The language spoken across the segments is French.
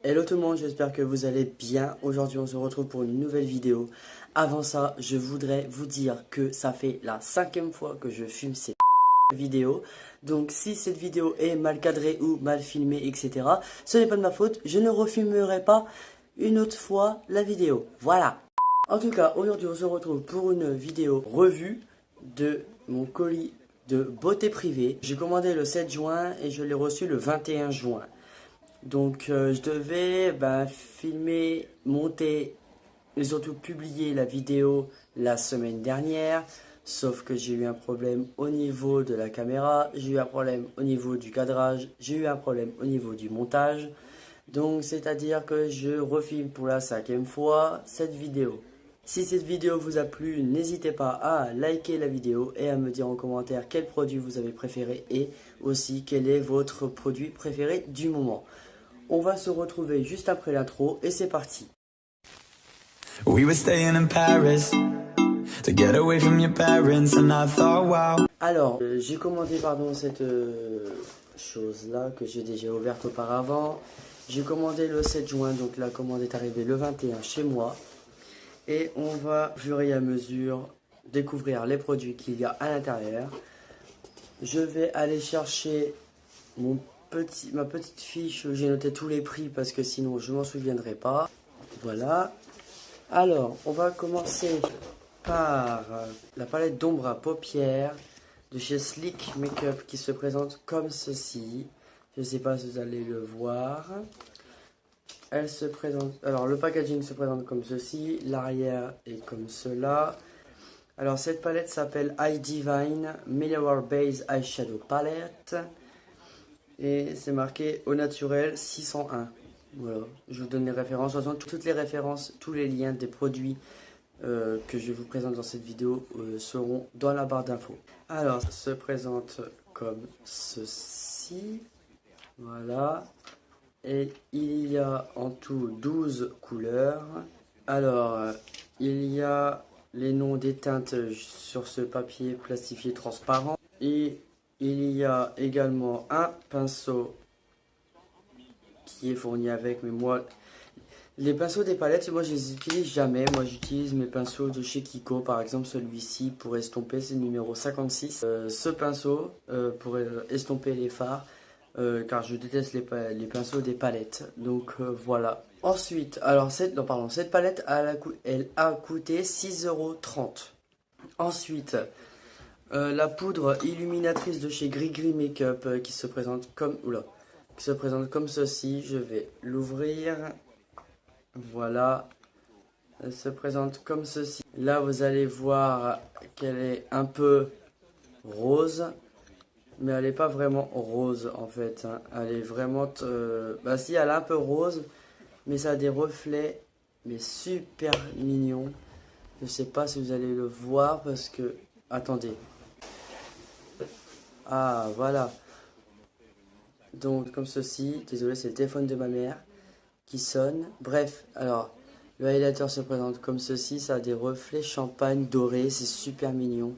Hello tout le monde, j'espère que vous allez bien. Aujourd'hui on se retrouve pour une nouvelle vidéo. Avant ça, je voudrais vous dire que ça fait la 5e fois que je filme cette vidéo. Donc si cette vidéo est mal cadrée ou mal filmée, etc., ce n'est pas de ma faute, je ne refilmerai pas une autre fois la vidéo. Voilà. En tout cas, aujourd'hui on se retrouve pour une vidéo revue de mon colis de beauté privée. J'ai commandé le 7 juin et je l'ai reçu le 21 juin. Donc je devais filmer, monter et surtout publier la vidéo la semaine dernière. Sauf que j'ai eu un problème au niveau de la caméra, j'ai eu un problème au niveau du cadrage, j'ai eu un problème au niveau du montage. Donc c'est-à-dire que je refilme pour la 5e fois cette vidéo. Si cette vidéo vous a plu, n'hésitez pas à liker la vidéo et à me dire en commentaire quel produit vous avez préféré et aussi quel est votre produit préféré du moment. On va se retrouver juste après l'intro et c'est parti. Alors, j'ai commandé cette chose là que j'ai déjà ouverte auparavant. J'ai commandé le 7 juin, donc la commande est arrivée le 21 chez moi. Et on va, au fur et à mesure, découvrir les produits qu'il y a à l'intérieur. Je vais aller chercher ma petite fiche où j'ai noté tous les prix parce que sinon je m'en souviendrai pas. Voilà. Alors, on va commencer par la palette d'ombre à paupières de chez Sleek Makeup qui se présente comme ceci. Je ne sais pas si vous allez le voir. Elle se présente. Alors, le packaging se présente comme ceci. L'arrière est comme cela. Alors, cette palette s'appelle Eye Divine Mineral Base Eyeshadow Palette. Et c'est marqué au naturel 601. Voilà, je vous donne les références. De toute façon, toutes les références, tous les liens des produits que je vous présente dans cette vidéo seront dans la barre d'infos. Alors, ça se présente comme ceci. Voilà. Et il y a en tout 12 couleurs. Alors, il y a les noms des teintes sur ce papier plastifié transparent. Et il y a également un pinceau qui est fourni avec, mais moi, les pinceaux des palettes, moi je les utilise jamais. Moi j'utilise mes pinceaux de chez Kiko, par exemple celui-ci pour estomper, c'est le numéro 56. Ce pinceau pour estomper les fards, car je déteste les pinceaux des palettes. Donc voilà. Ensuite, alors cette palette, elle a coûté 6,30 €. Ensuite, la poudre illuminatrice de chez Gris Gris Makeup qui se présente comme ceci. Je vais l'ouvrir. Voilà. Elle se présente comme ceci. Là, vous allez voir qu'elle est un peu rose. Mais elle n'est pas vraiment rose en fait. Hein. Elle est vraiment... si, elle est un peu rose. Mais ça a des reflets. Mais super mignons. Je sais pas si vous allez le voir parce que... Attendez. Ah, voilà. Donc, comme ceci. Désolé, c'est le téléphone de ma mère qui sonne. Bref, alors, le highlighter se présente comme ceci. Ça a des reflets champagne doré. C'est super mignon.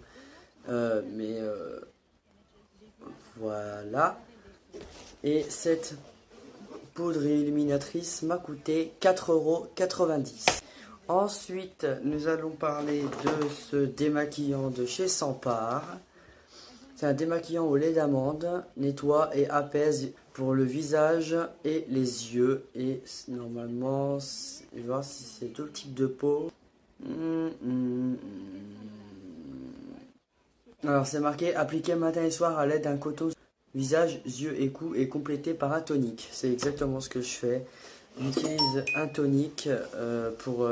Voilà. Et cette poudre illuminatrice m'a coûté 4,90 €. Ensuite, nous allons parler de ce démaquillant de chez Sampar. C'est un démaquillant au lait d'amande, nettoie et apaise pour le visage et les yeux. Et normalement, je vais voir si c'est tout type de peau. Alors c'est marqué appliquer matin et soir à l'aide d'un coton visage, yeux et cou et complété par un tonique. C'est exactement ce que je fais. J'utilise un tonique pour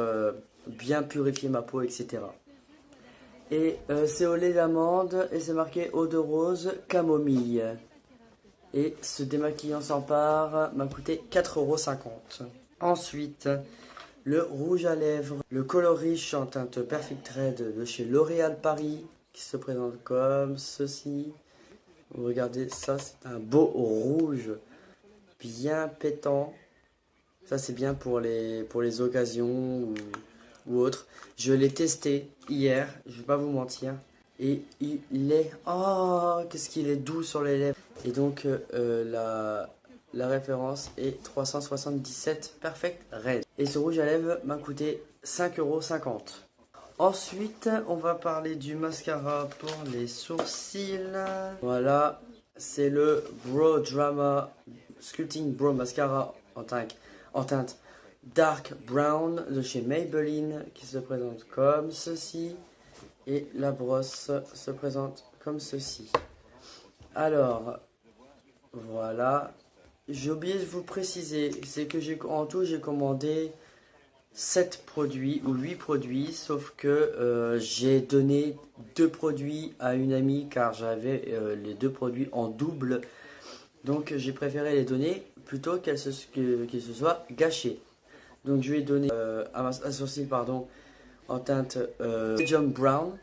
bien purifier ma peau, etc. Et c'est au lait d'amande et c'est marqué eau de rose camomille. Et ce démaquillant Sampar m'a coûté 4,50 €. Ensuite, le rouge à lèvres, le colorish en teinte Perfect Red de chez L'Oréal Paris, qui se présente comme ceci. Vous regardez, ça c'est un beau rouge, bien pétant. Ça c'est bien pour les occasions ou autres. Je l'ai testé hier, je vais pas vous mentir. Et il est... Oh, qu'est-ce qu'il est doux sur les lèvres. Et donc la référence est 377 Perfect Red. Et ce rouge à lèvres m'a coûté 5,50 €. Ensuite, on va parler du mascara pour les sourcils. Voilà, c'est le Brow Drama Sculpting Brow Mascara en teinte Dark Brown de chez Maybelline qui se présente comme ceci. Et la brosse se présente comme ceci. Alors, voilà. J'ai oublié de vous préciser, c'est que en tout j'ai commandé 7 produits ou 8 produits, sauf que j'ai donné 2 produits à une amie car j'avais les 2 produits en double. Donc j'ai préféré les donner plutôt qu'ils se soient gâchés. Donc je lui ai donné un sourcil pardon, en teinte medium brown.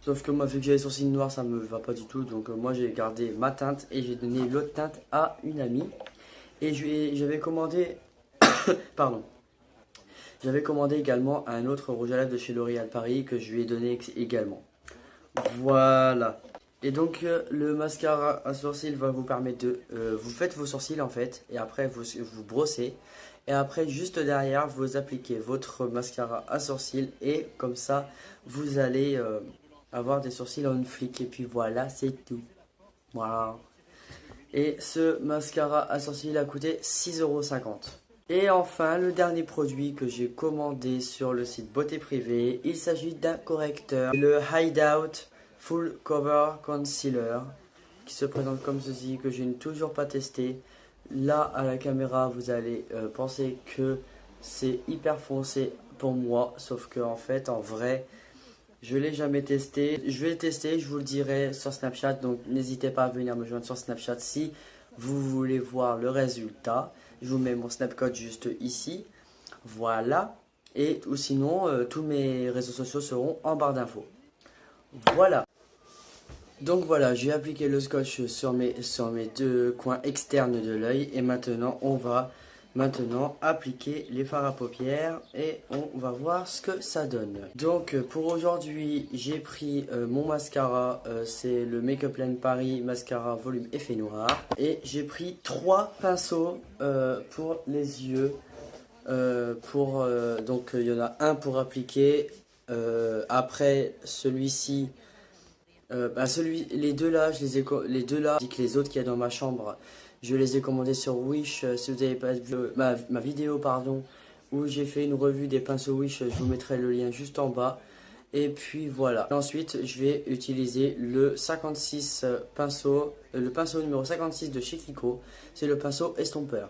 Sauf que moi vu que j'ai les sourcils noirs ça me va pas du tout. Donc moi j'ai gardé ma teinte et j'ai donné l'autre teinte à une amie. Et j'avais commandé... pardon. J'avais commandé également un autre rouge à lèvres de chez L'Oréal Paris que je lui ai donné également. Voilà. Et donc le mascara à sourcils va vous permettre de... vous faites vos sourcils en fait. Et après vous brossez. Et après juste derrière vous appliquez votre mascara à sourcils. Et comme ça vous allez avoir des sourcils en flic. Et puis voilà, c'est tout. Voilà. Et ce mascara à sourcils a coûté 6,50 €. Et enfin, le dernier produit que j'ai commandé sur le site Beauté Privée, il s'agit d'un correcteur, le Hideout Full Cover Concealer, qui se présente comme ceci, que je n'ai toujours pas testé. Là, à la caméra, vous allez penser que c'est hyper foncé pour moi, sauf que en fait, en vrai, je l'ai jamais testé. Je vais le tester, je vous le dirai sur Snapchat, donc n'hésitez pas à venir me joindre sur Snapchat si vous voulez voir le résultat. Je vous mets mon Snapcode juste ici. Voilà. Et ou sinon, tous mes réseaux sociaux seront en barre d'infos. Voilà. Donc voilà, j'ai appliqué le scotch sur mes 2 coins externes de l'œil. Et maintenant, on va appliquer les fards à paupières. Et on va voir ce que ça donne. Donc pour aujourd'hui, j'ai pris mon mascara. C'est le Make Up Land Paris Mascara Volume Effet Noir. Et j'ai pris 3 pinceaux pour les yeux. Donc il y en a un pour appliquer. Après celui-ci. Les deux là, les deux là, ainsi que les autres qu'il y a dans ma chambre, je les ai commandés sur Wish. Si vous n'avez pas vu ma vidéo, pardon, où j'ai fait une revue des pinceaux Wish, je vous mettrai le lien juste en bas. Et puis voilà. Ensuite, je vais utiliser le 56 pinceau, le pinceau numéro 56 de chez Kiko. C'est le pinceau estompeur.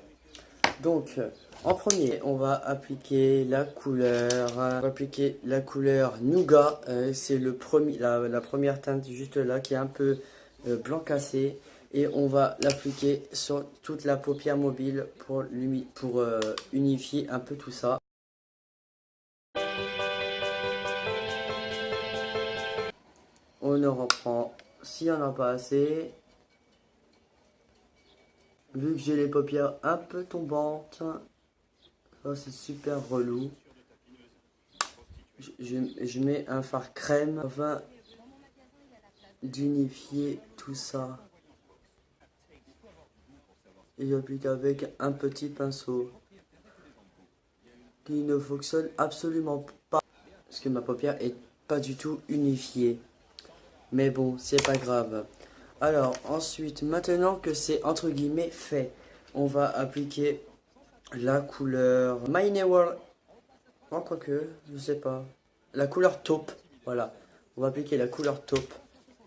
Donc, en premier, on va appliquer la couleur Nougat. C'est la première teinte juste là qui est un peu blanc cassé. Et on va l'appliquer sur toute la paupière mobile pour unifier un peu tout ça. On en reprend s'il n'y en a pas assez. Vu que j'ai les paupières un peu tombantes. Ça c'est super relou. Je mets un fard crème afin d'unifier tout ça. Et j'applique avec un petit pinceau qui ne fonctionne absolument pas parce que ma paupière est pas du tout unifiée. Mais bon, c'est pas grave. Alors ensuite, maintenant que c'est entre guillemets fait, on va appliquer la couleur My World. Non, quoique, je sais pas. La couleur taupe, voilà. On va appliquer la couleur taupe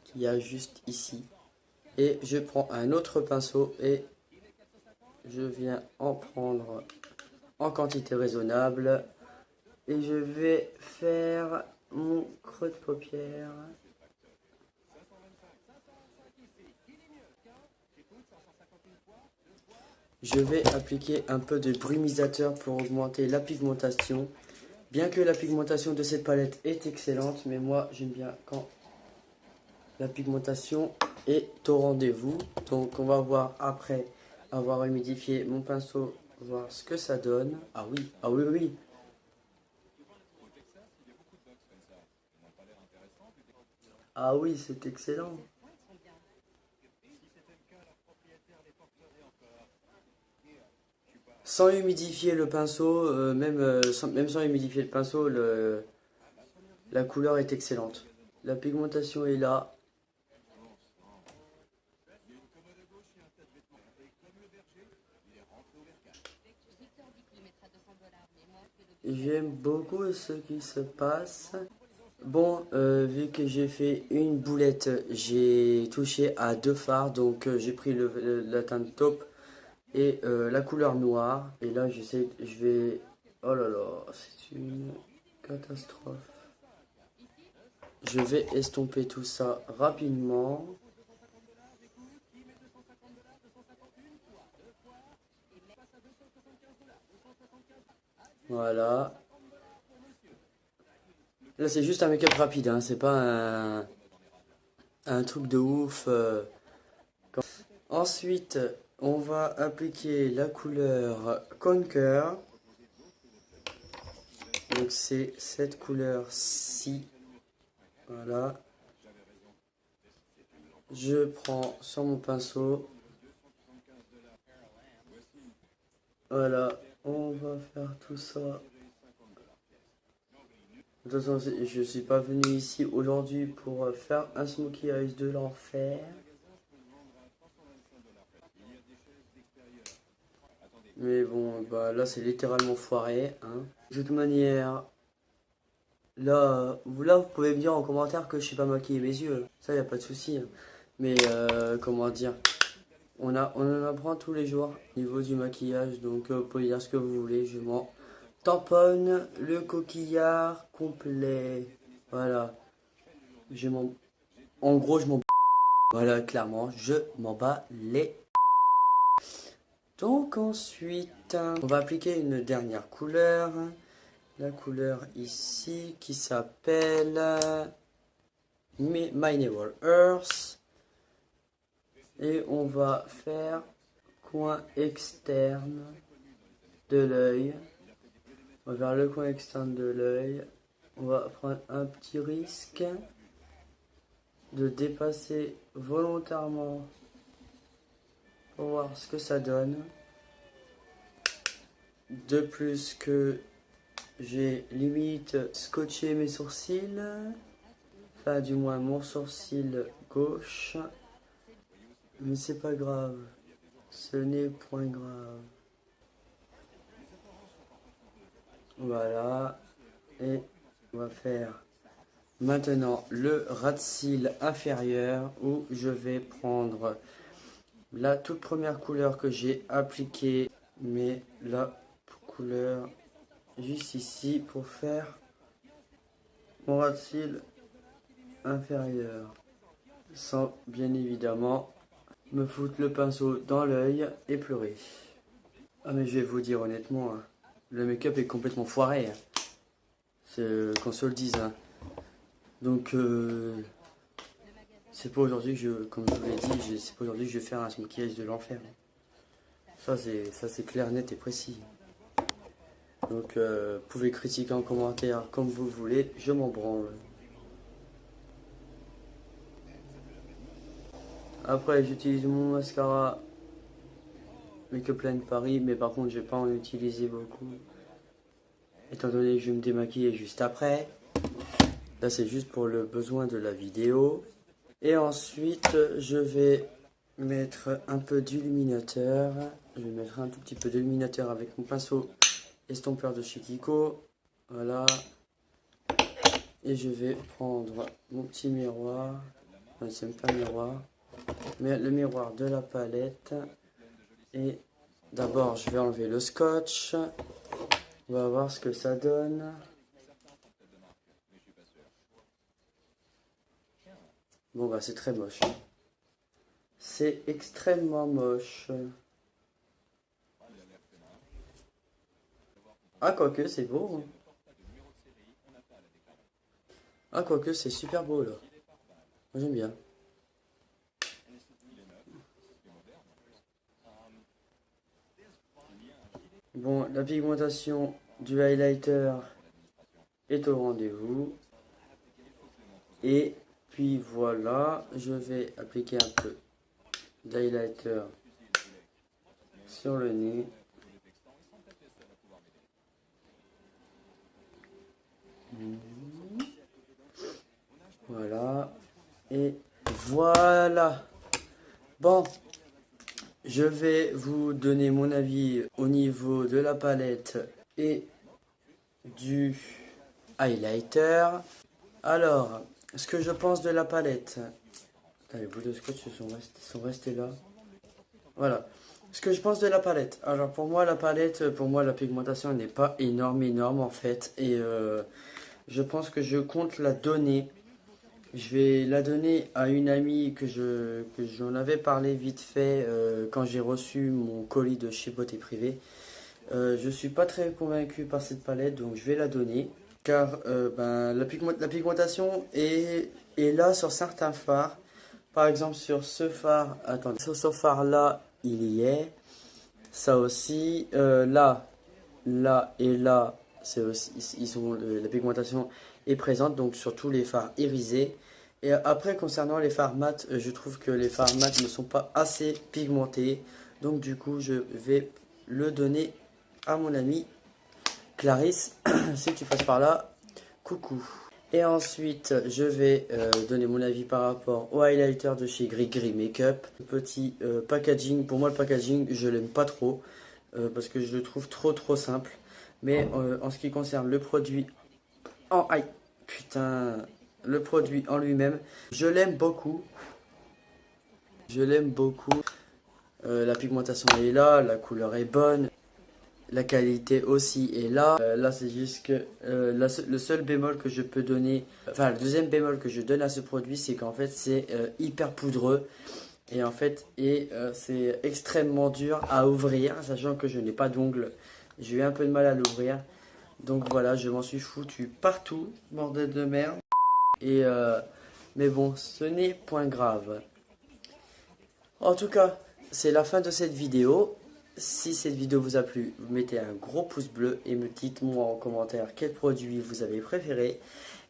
qu'il y a juste ici. Et je prends un autre pinceau et je viens en prendre en quantité raisonnable. Et je vais faire mon creux de paupière. Je vais appliquer un peu de brumisateur pour augmenter la pigmentation. Bien que la pigmentation de cette palette est excellente, mais moi j'aime bien quand la pigmentation est au rendez-vous. Donc on va voir après avoir humidifié mon pinceau, voir ce que ça donne. Ah oui, ah oui, oui. Ah oui, c'est excellent. sans humidifier le pinceau, même sans humidifier le pinceau, la couleur est excellente. La pigmentation est là. J'aime beaucoup ce qui se passe. Bon, vu que j'ai fait une boulette, j'ai touché à 2 fards, donc j'ai pris la teinte taupe et la couleur noire. Et là, je vais... Oh là là, c'est une catastrophe. Je vais estomper tout ça rapidement. Voilà. Là, c'est juste un make-up rapide, hein, c'est pas un truc de ouf. Ensuite, on va appliquer la couleur Conquer. Donc, c'est cette couleur-ci. Voilà. Je prends sur mon pinceau. Voilà. On va faire tout ça. De toute façon, je suis pas venu ici aujourd'hui pour faire un smokey eyes de l'enfer. Mais bon, bah là c'est littéralement foiré. Hein. De toute manière, là, vous pouvez me dire en commentaire que je sais pas maquiller mes yeux. Ça, y a pas de souci. Hein. Mais comment dire, on en apprend tous les jours au niveau du maquillage. Donc vous pouvez dire ce que vous voulez. Je m'en tamponne le coquillard complet. Voilà. En gros, je m'en... Voilà, clairement, je m'en bats les... Donc ensuite, on va appliquer une dernière couleur. La couleur ici qui s'appelle My Never Earth. Et on va faire coin externe de l'œil. On va faire le coin externe de l'œil. On va prendre un petit risque de dépasser volontairement pour voir ce que ça donne. De plus que j'ai limite scotché mes sourcils, enfin du moins mon sourcil gauche, mais c'est pas grave, ce n'est point grave. Voilà, et on va faire maintenant le ras de cils inférieur où je vais prendre la toute première couleur que j'ai appliquée, mais la couleur juste ici pour faire mon ras de cils inférieur, sans bien évidemment me foutre le pinceau dans l'œil et pleurer. Ah mais je vais vous dire honnêtement, hein, le make-up est complètement foiré, hein. C'est qu'on se le dise. Hein. Donc c'est pas aujourd'hui que comme je vous l'ai dit, c'est pas aujourd'hui que je vais faire un smokey eyes de l'enfer. Ça c'est clair, net et précis. Donc vous pouvez critiquer en commentaire comme vous voulez, je m'en branle. Après j'utilise mon mascara Make-up Line Paris, mais par contre je vais pas en utiliser beaucoup. Étant donné que je vais me démaquiller juste après. Là c'est juste pour le besoin de la vidéo. Et ensuite je vais mettre un peu d'illuminateur. Je vais mettre un tout petit peu d'illuminateur avec mon pinceau estompeur de chez Kiko. Voilà. Et je vais prendre mon petit miroir. Enfin, c'est même pas un miroir. Mais le miroir de la palette. Et d'abord je vais enlever le scotch. On va voir ce que ça donne. Bon bah c'est très moche. C'est extrêmement moche. Ah quoique c'est beau. Hein. Ah quoique c'est super beau là. Moi j'aime bien. Bon, la pigmentation du highlighter est au rendez-vous. Et puis voilà, je vais appliquer un peu d'highlighter sur le nez. Je vais vous donner mon avis au niveau de la palette et du highlighter. Alors, ce que je pense de la palette. Les bouts de scotch sont restés là. Voilà. Ce que je pense de la palette. Alors pour moi, la palette, la pigmentation n'est pas énorme en fait. Et je pense que je compte la donner. Je vais la donner à une amie que j'en avais parlé vite fait quand j'ai reçu mon colis de chez Beauté Privée. Je suis pas très convaincu par cette palette, donc je vais la donner. Car la pigmentation est là sur certains fards. Par exemple sur ce phare, attendez, sur ce phare là, il y est. Ça aussi, là et là, c'est aussi, la pigmentation est présente, donc sur tous les fards irisés. Et après, concernant les fards mat, je trouve que les fards mat ne sont pas assez pigmentés. Donc du coup, je vais le donner à mon amie Clarisse. Si tu passes par là, coucou. Et ensuite, je vais donner mon avis par rapport au highlighter de chez Gris Makeup. Petit packaging, pour moi le packaging, je l'aime pas trop. Parce que je le trouve trop simple. Mais en ce qui concerne le produit le produit en lui-même, je l'aime beaucoup. La pigmentation est là, la couleur est bonne. La qualité aussi est là. Là, c'est juste que le seul bémol que je peux donner, enfin, le deuxième bémol que je donne à ce produit, c'est qu'en fait, c'est hyper poudreux. Et en fait, c'est extrêmement dur à ouvrir, sachant que je n'ai pas d'ongles. J'ai eu un peu de mal à l'ouvrir. Donc voilà, je m'en suis foutu partout, bordel de merde. Et mais bon, ce n'est point grave. En tout cas, c'est la fin de cette vidéo. Si cette vidéo vous a plu, vous mettez un gros pouce bleu et me dites-moi en commentaire quel produit vous avez préféré.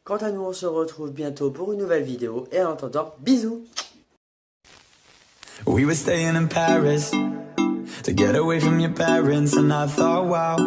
Quant à nous, on se retrouve bientôt pour une nouvelle vidéo. Et en attendant, bisous! We were staying in Paris to get away from your parents, and I thought, wow.